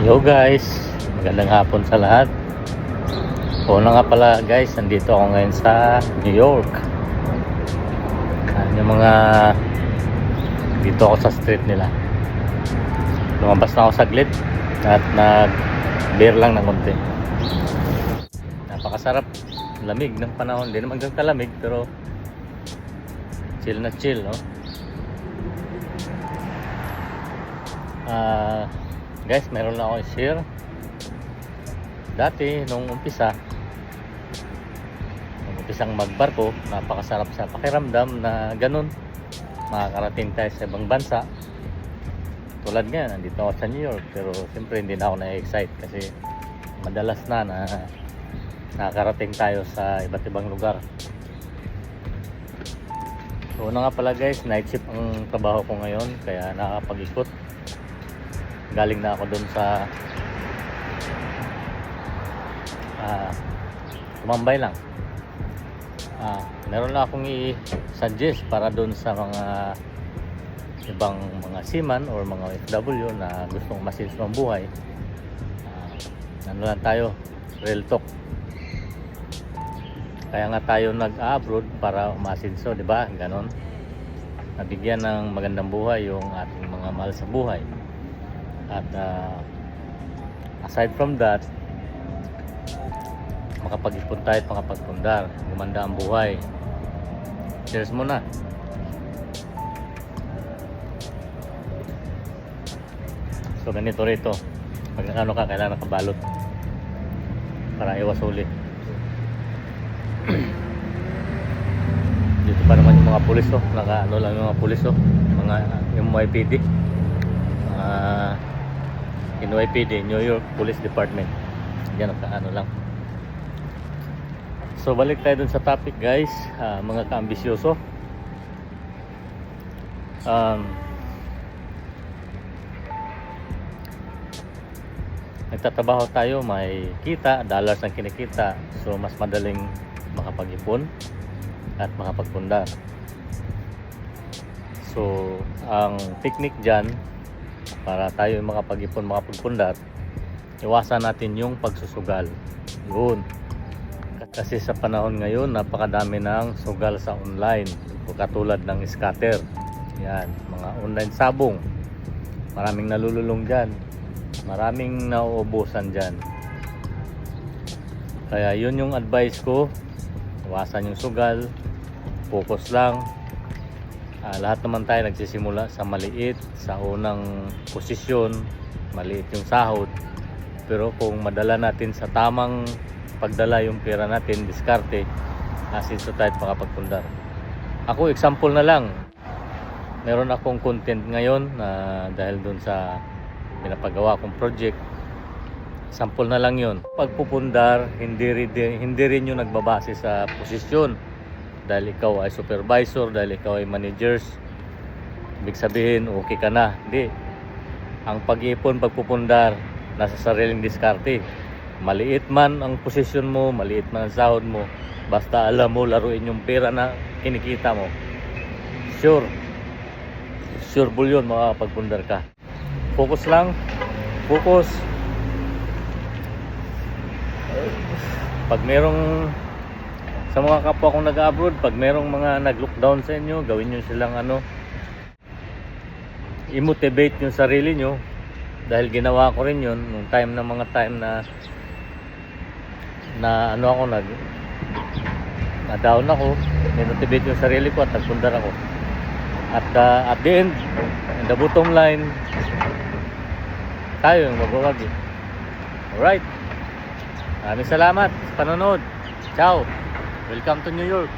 Yo guys, magandang hapon sa lahat. Una nga pala guys, nandito ako ngayon sa New York. Yung mga dito ako sa street nila. Lumabas na ako saglit at nag-beer lang ng konti. Napakasarap, lamig ng panahon. Hindi naman ganun kalamig pero chill na chill, no? Guys, meron lang ako i-share. Dati, nung umpisang magbarko, napakasarap sa pakiramdam na ganun. Makakarating tayo sa ibang bansa. Tulad nga, nandito ako sa New York. Pero siyempre hindi na ako na-excite kasi madalas na nakakarating tayo sa iba't ibang lugar. So, una nga pala guys, night shift ang trabaho ko ngayon. Kaya nakakapag-ikot. Galing na ako dun sa tumambay lang. Meron na akong i-suggest para dun sa mga ibang mga seaman or mga OFW na gustong masinso ang buhay. Ano lang tayo, real talk. Kaya nga tayo nag-abroad para umasinso, di ba? Ganon. Nabigyan ng magandang buhay yung ating mga mahal sa buhay. At aside from that, makapag-ipon tayo at makapagpundar, gumanda ang buhay. Cheers muna. So ganito rito, pag nakano ka, kailangan nakabalot para iwas huli. Dito pa naman yung mga pulis, naka-ano lang yung mga pulis, mga NYPD. NYPD, New York Police Department. Yan, naka-ano lang. So balik tayo dun sa topic guys, mga kaambisyoso. Nagtatrabaho tayo, may kita, dollars ang kinikita. So mas madaling makapag-ipon at makapagpundar. So ang technique dyan, para tayo makapag-ipon, makapagpundar, iwasan natin yung pagsusugal. Yun. Kasi sa panahon ngayon, napakadami ng sugal sa online. Katulad ng scatter. Yan, mga online sabong. Maraming nalululong dyan. Maraming nauubusan dyan. Kaya yun yung advice ko. Iwasan yung sugal. Focus lang. Lahat naman tayo nagsisimula sa maliit, sa unang posisyon, maliit yung sahod. Pero kung madala natin sa tamang pagdala yung pera natin, diskarte, asinso tayo makapagpundar. Ako, example na lang. Meron akong content ngayon na dahil dun sa pinapagawa kong project. Example na lang yun. Pagpupundar, hindi rin yung nagbabase sa posisyon. Dahil ikaw ay supervisor, dahil ikaw ay managers, ibig sabihin okay ka na. Hindi. Ang pag-ipon, pagpupundar, nasa sariling diskarte. Maliit man ang posisyon mo, maliit man ang sahod mo, basta alam mo laruin yung pera na kinikita mo, sure yun, makakapagpundar ka. Focus lang, focus. Pag merong sa mga kapwa kong nag-abroad, pag merong mga nag-lockdown sa inyo, gawin nyo silang i-motivate yung sarili nyo. Dahil ginawa ko rin yun nung time na mga time na down ako, i-motivate yung sarili ko at nagpundar ako. At at the end, in the bottom line, tayo yung magwawagi. Alright, maraming salamat sa panonood. Ciao. Welcome to New York.